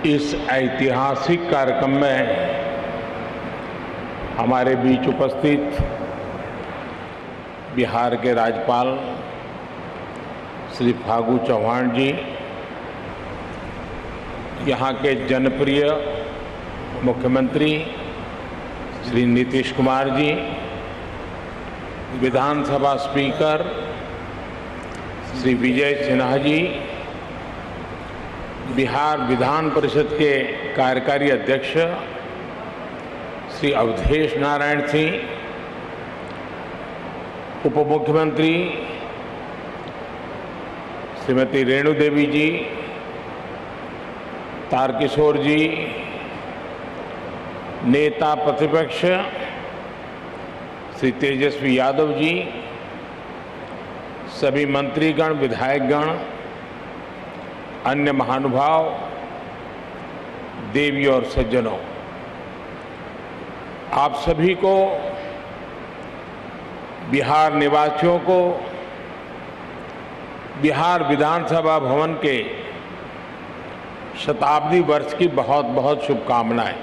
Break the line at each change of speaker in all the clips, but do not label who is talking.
इस ऐतिहासिक कार्यक्रम में हमारे बीच उपस्थित बिहार के राज्यपाल श्री फागू चौहान जी, यहाँ के जनप्रिय मुख्यमंत्री श्री नीतीश कुमार जी, विधानसभा स्पीकर श्री विजय सिन्हा जी, बिहार विधान परिषद के कार्यकारी अध्यक्ष श्री अवधेश नारायण सिंह, उप मुख्यमंत्री श्रीमती रेणु देवी जी, तारकिशोर जी, नेता प्रतिपक्ष श्री तेजस्वी यादव जी, सभी मंत्रीगण, विधायकगण, अन्य महानुभाव, देवी और सज्जनों, आप सभी को, बिहार निवासियों को बिहार विधानसभा भवन के शताब्दी वर्ष की बहुत बहुत शुभकामनाएं।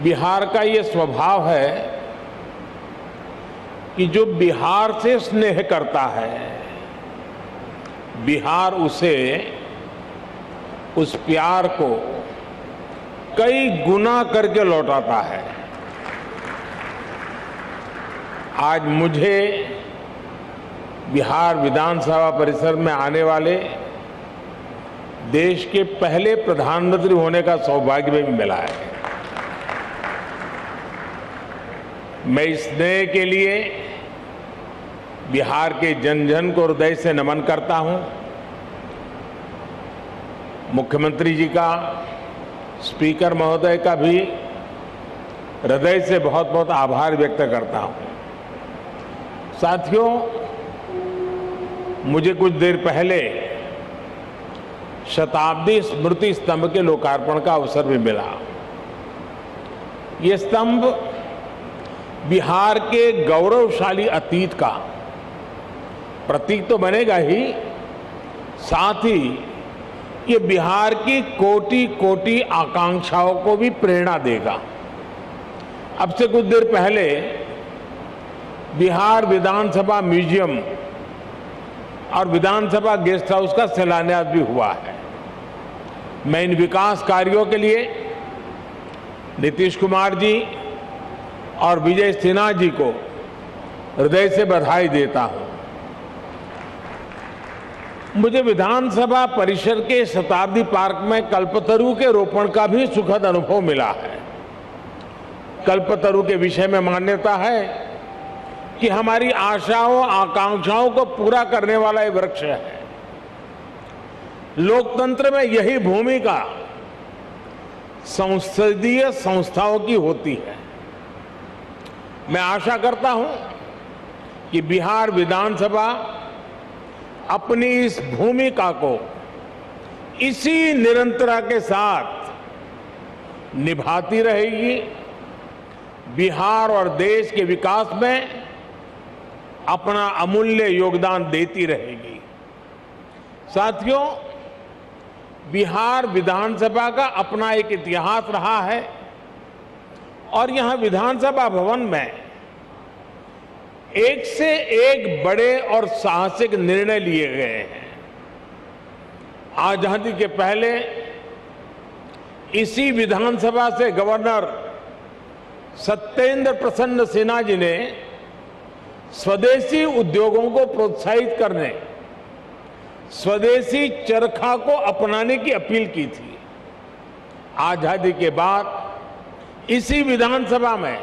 बिहार का ये स्वभाव है कि जो बिहार से स्नेह करता है, बिहार उसे, उस प्यार को कई गुना करके लौटाता है। आज मुझे बिहार विधानसभा परिसर में आने वाले देश के पहले प्रधानमंत्री होने का सौभाग्य भी मिला है। मैं इस स्नेह के लिए बिहार के जन जन को हृदय से नमन करता हूं। मुख्यमंत्री जी का, स्पीकर महोदय का भी हृदय से बहुत बहुत आभार व्यक्त करता हूं। साथियों, मुझे कुछ देर पहले शताब्दी स्मृति स्तंभ के लोकार्पण का अवसर भी मिला। ये स्तंभ बिहार के गौरवशाली अतीत का प्रतीक तो बनेगा ही, साथ ही ये बिहार की कोटि कोटि आकांक्षाओं को भी प्रेरणा देगा। अब से कुछ देर पहले बिहार विधानसभा म्यूजियम और विधानसभा गेस्ट हाउस का शिलान्यास भी हुआ है। मैं इन विकास कार्यों के लिए नीतीश कुमार जी और विजय सिन्हा जी को हृदय से बधाई देता हूं। मुझे विधानसभा परिसर के शताब्दी पार्क में कल्पतरु के रोपण का भी सुखद अनुभव मिला है। कल्पतरु के विषय में मान्यता है कि हमारी आशाओं, आकांक्षाओं को पूरा करने वाला ये वृक्ष है। लोकतंत्र में यही भूमिका संसदीय संस्थाओं की होती है। मैं आशा करता हूं कि बिहार विधानसभा अपनी इस भूमिका को इसी निरंतरता के साथ निभाती रहेगी, बिहार और देश के विकास में अपना अमूल्य योगदान देती रहेगी। साथियों, बिहार विधानसभा का अपना एक इतिहास रहा है और यहां विधानसभा भवन में एक से एक बड़े और साहसिक निर्णय लिए गए हैं। आजादी के पहले इसी विधानसभा से गवर्नर सत्येंद्र प्रसन्न सिन्हा जी ने स्वदेशी उद्योगों को प्रोत्साहित करने, स्वदेशी चरखा को अपनाने की अपील की थी। आजादी के बाद इसी विधानसभा में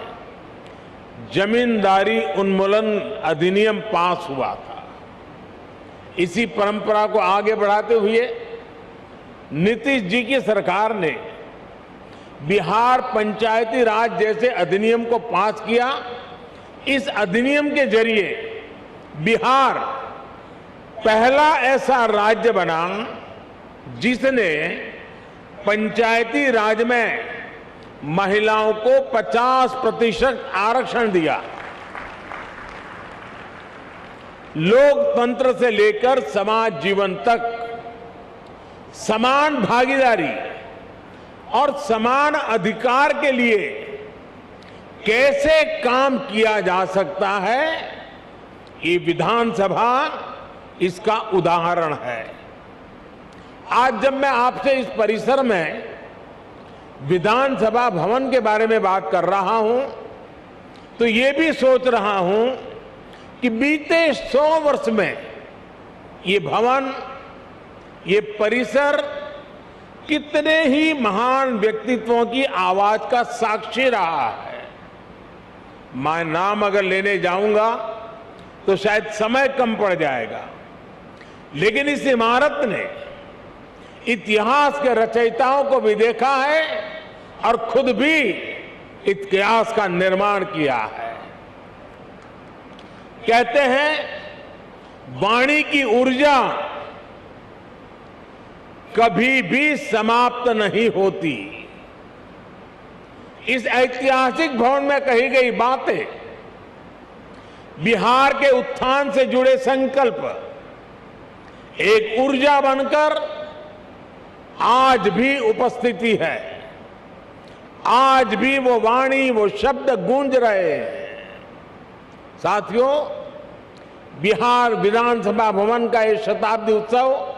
जमींदारी उन्मूलन अधिनियम पास हुआ था। इसी परंपरा को आगे बढ़ाते हुए नीतीश जी की सरकार ने बिहार पंचायती राज जैसे अधिनियम को पास किया। इस अधिनियम के जरिए बिहार पहला ऐसा राज्य बना जिसने पंचायती राज में महिलाओं को 50% आरक्षण दिया। लोकतंत्र से लेकर समाज जीवन तक समान भागीदारी और समान अधिकार के लिए कैसे काम किया जा सकता है, ये विधानसभा इसका उदाहरण है। आज जब मैं आपसे इस परिसर में विधानसभा भवन के बारे में बात कर रहा हूं, तो ये भी सोच रहा हूं कि बीते 100 वर्ष में ये भवन, ये परिसर कितने ही महान व्यक्तित्वों की आवाज का साक्षी रहा है। मैं नाम अगर लेने जाऊंगा तो शायद समय कम पड़ जाएगा, लेकिन इस इमारत ने इतिहास के रचयिताओं को भी देखा है और खुद भी इतिहास का निर्माण किया है। कहते हैं वाणी की ऊर्जा कभी भी समाप्त नहीं होती। इस ऐतिहासिक भवन में कही गई बातें, बिहार के उत्थान से जुड़े संकल्प एक ऊर्जा बनकर आज भी उपस्थिति है। आज भी वो वाणी, वो शब्द गूंज रहे हैं। साथियों, बिहार विधानसभा भवन का ये शताब्दी उत्सव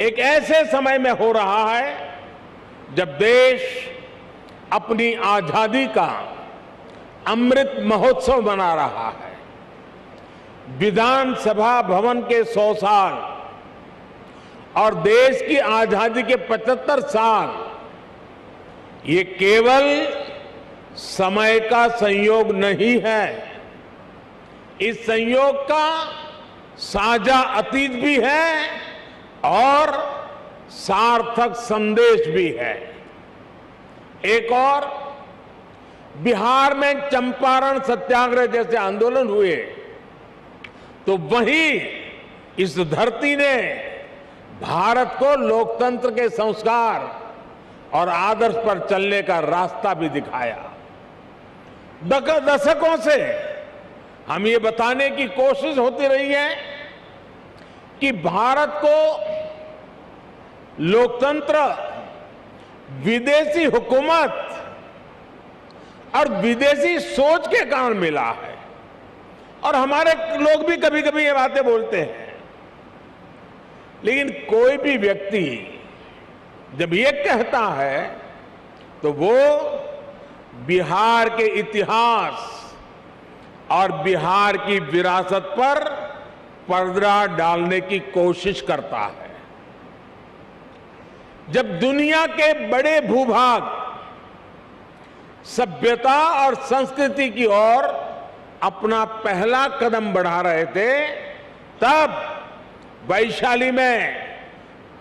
एक ऐसे समय में हो रहा है जब देश अपनी आजादी का अमृत महोत्सव मना रहा है। विधानसभा भवन के 100 साल और देश की आजादी के 75 साल, ये केवल समय का संयोग नहीं है, इस संयोग का साझा अतीत भी है और सार्थक संदेश भी है। एक और, बिहार में चंपारण सत्याग्रह जैसे आंदोलन हुए तो वहीं इस धरती ने भारत को लोकतंत्र के संस्कार और आदर्श पर चलने का रास्ता भी दिखाया। दशकों से हम ये बताने की कोशिश होती रही है कि भारत को लोकतंत्र विदेशी हुकूमत और विदेशी सोच के कारण मिला है। और हमारे लोग भी कभी कभी ये बातें बोलते हैं, लेकिन कोई भी व्यक्ति जब ये कहता है तो वो बिहार के इतिहास और बिहार की विरासत पर पर्दा डालने की कोशिश करता है। जब दुनिया के बड़े भूभाग सभ्यता और संस्कृति की ओर अपना पहला कदम बढ़ा रहे थे, तब वैशाली में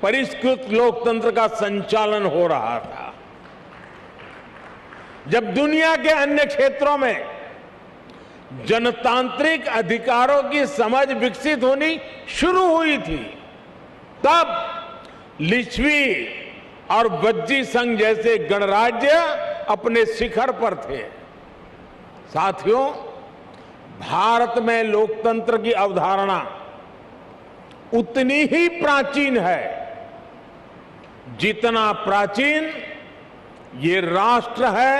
परिष्कृत लोकतंत्र का संचालन हो रहा था। जब दुनिया के अन्य क्षेत्रों में जनतांत्रिक अधिकारों की समझ विकसित होनी शुरू हुई थी, तब लिच्छवी और वज्जी संघ जैसे गणराज्य अपने शिखर पर थे। साथियों, भारत में लोकतंत्र की अवधारणा उतनी ही प्राचीन है जितना प्राचीन ये राष्ट्र है,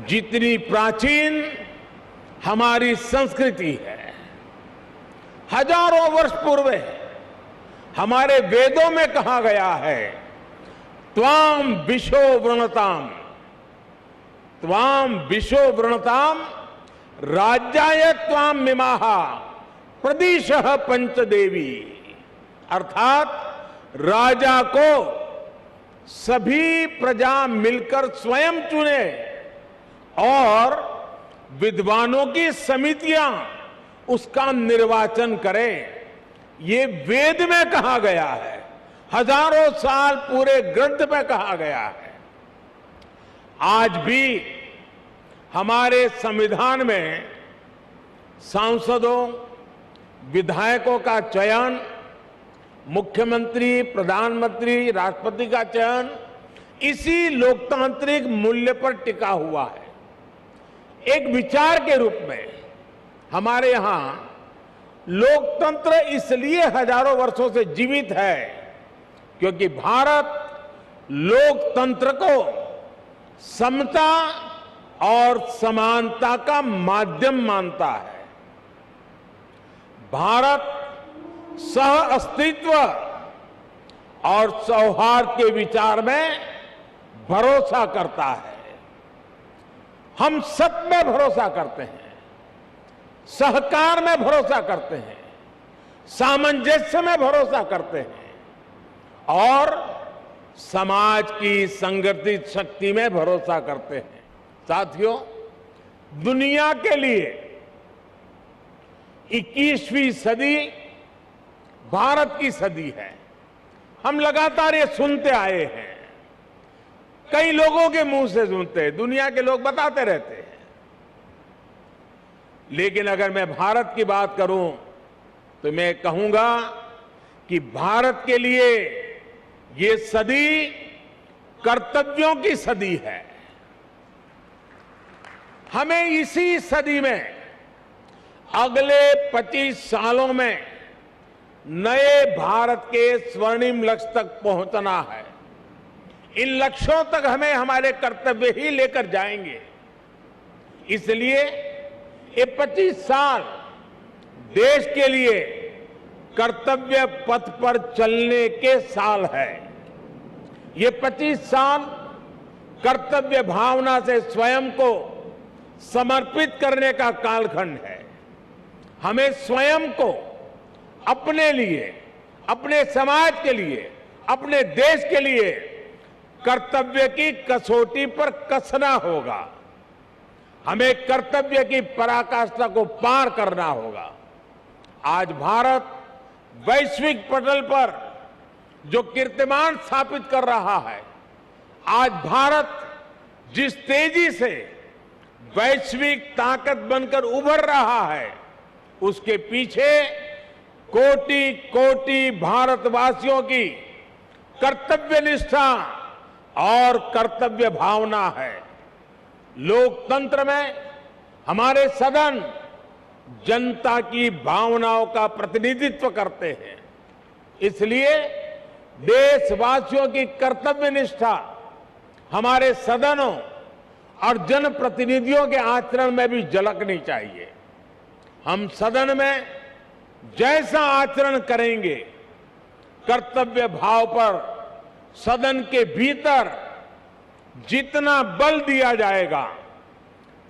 जितनी प्राचीन हमारी संस्कृति है। हजारों वर्ष पूर्व हमारे वेदों में कहा गया है, त्वाम विशो वृणताम, त्वाम विशो वृणताम राज्याय त्वाम मिमाहा प्रदिशः पंचदेवी। अर्थात राजा को सभी प्रजा मिलकर स्वयं चुने और विद्वानों की समितियां उसका निर्वाचन करें। ये वेद में कहा गया है, हजारों साल पूरे ग्रंथ में कहा गया है। आज भी हमारे संविधान में सांसदों, विधायकों का चयन, मुख्यमंत्री, प्रधानमंत्री, राष्ट्रपति का चयन इसी लोकतांत्रिक मूल्य पर टिका हुआ है। एक विचार के रूप में हमारे यहां लोकतंत्र इसलिए हजारों वर्षों से जीवित है क्योंकि भारत लोकतंत्र को समता और समानता का माध्यम मानता है। भारत सह अस्तित्व और सौहार्द के विचार में भरोसा करता है। हम सब में भरोसा करते हैं, सहकार में भरोसा करते हैं, सामंजस्य में भरोसा करते हैं और समाज की संगठित शक्ति में भरोसा करते हैं। साथियों, दुनिया के लिए 21वीं सदी भारत की सदी है। हम लगातार ये सुनते आए हैं, कई लोगों के मुंह से सुनते हैं, दुनिया के लोग बताते रहते हैं। लेकिन अगर मैं भारत की बात करूं तो मैं कहूंगा कि भारत के लिए ये सदी कर्तव्यों की सदी है। हमें इसी सदी में अगले 25 सालों में नए भारत के स्वर्णिम लक्ष्य तक पहुंचना है। इन लक्ष्यों तक हमें हमारे कर्तव्य ही लेकर जाएंगे। इसलिए ये 25 साल देश के लिए कर्तव्य पथ पर चलने के साल है। ये 25 साल कर्तव्य भावना से स्वयं को समर्पित करने का कालखंड है। हमें स्वयं को अपने लिए, अपने समाज के लिए, अपने देश के लिए कर्तव्य की कसौटी पर कसना होगा। हमें कर्तव्य की पराकाष्ठा को पार करना होगा। आज भारत वैश्विक पटल पर जो कीर्तिमान स्थापित कर रहा है, आज भारत जिस तेजी से वैश्विक ताकत बनकर उभर रहा है, उसके पीछे कोटि कोटि भारतवासियों की कर्तव्य निष्ठा और कर्तव्य भावना है। लोकतंत्र में हमारे सदन जनता की भावनाओं का प्रतिनिधित्व करते हैं। इसलिए देशवासियों की कर्तव्य निष्ठा हमारे सदनों और जनप्रतिनिधियों के आचरण में भी झलकनी चाहिए। हम सदन में जैसा आचरण करेंगे, कर्तव्य भाव पर सदन के भीतर जितना बल दिया जाएगा,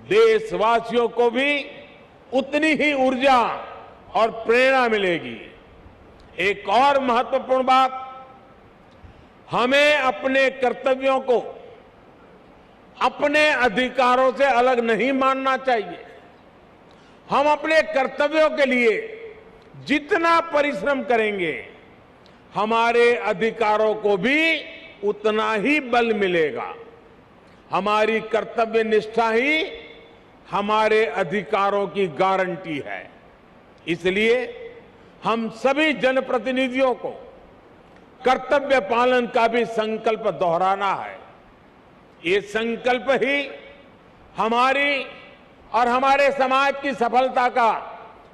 देशवासियों को भी उतनी ही ऊर्जा और प्रेरणा मिलेगी। एक और महत्वपूर्ण बात, हमें अपने कर्तव्यों को अपने अधिकारों से अलग नहीं मानना चाहिए। हम अपने कर्तव्यों के लिए जितना परिश्रम करेंगे, हमारे अधिकारों को भी उतना ही बल मिलेगा। हमारी कर्तव्य निष्ठा ही हमारे अधिकारों की गारंटी है। इसलिए हम सभी जनप्रतिनिधियों को कर्तव्य पालन का भी संकल्प दोहराना है। ये संकल्प ही हमारी और हमारे समाज की सफलता का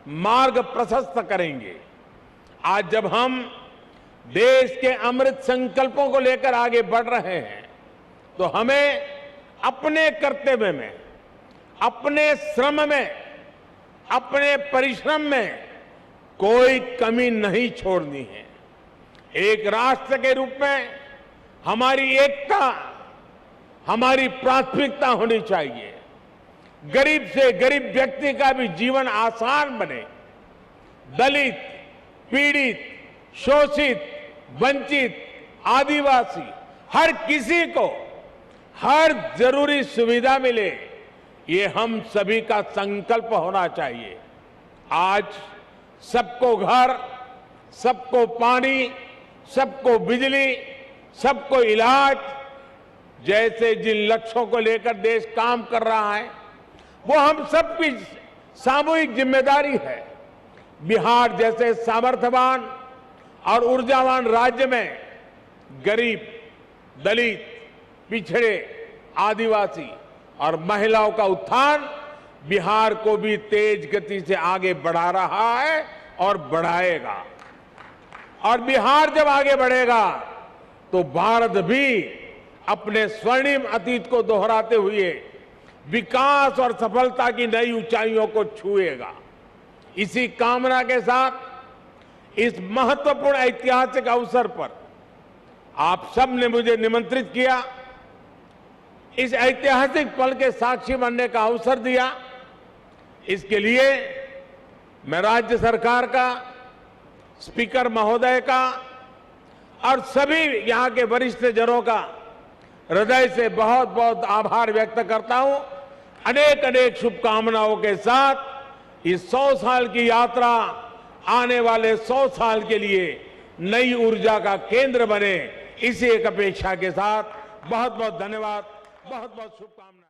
मार्ग प्रशस्त करेंगे। आज जब हम देश के अमृत संकल्पों को लेकर आगे बढ़ रहे हैं, तो हमें अपने कर्तव्य में, अपने श्रम में, अपने परिश्रम में कोई कमी नहीं छोड़नी है। एक राष्ट्र के रूप में हमारी एकता हमारी प्राथमिकता होनी चाहिए। गरीब से गरीब व्यक्ति का भी जीवन आसान बने। दलित, पीड़ित, शोषित, वंचित, आदिवासी, हर किसी को हर जरूरी सुविधा मिले, ये हम सभी का संकल्प होना चाहिए। आज सबको घर, सबको पानी, सबको बिजली, सबको इलाज जैसे जिन लक्ष्यों को लेकर देश काम कर रहा है, वो हम सबकी सामूहिक जिम्मेदारी है। बिहार जैसे सामर्थ्यवान और ऊर्जावान राज्य में गरीब, दलित, पिछड़े, आदिवासी और महिलाओं का उत्थान बिहार को भी तेज गति से आगे बढ़ा रहा है और बढ़ाएगा। और बिहार जब आगे बढ़ेगा तो भारत भी अपने स्वर्णिम अतीत को दोहराते हुए विकास और सफलता की नई ऊंचाइयों को छुएगा। इसी कामना के साथ इस महत्वपूर्ण ऐतिहासिक अवसर पर आप सब ने मुझे निमंत्रित किया, इस ऐतिहासिक पल के साक्षी बनने का अवसर दिया। इसके लिए मैं राज्य सरकार का, स्पीकर महोदय का और सभी यहां के वरिष्ठ जनों का हृदय से बहुत बहुत आभार व्यक्त करता हूं। अनेक अनेक शुभकामनाओं के साथ इस 100 साल की यात्रा आने वाले 100 साल के लिए नई ऊर्जा का केंद्र बने, इसी एक अपेक्षा के साथ बहुत बहुत धन्यवाद, बहुत बहुत शुभकामनाएं।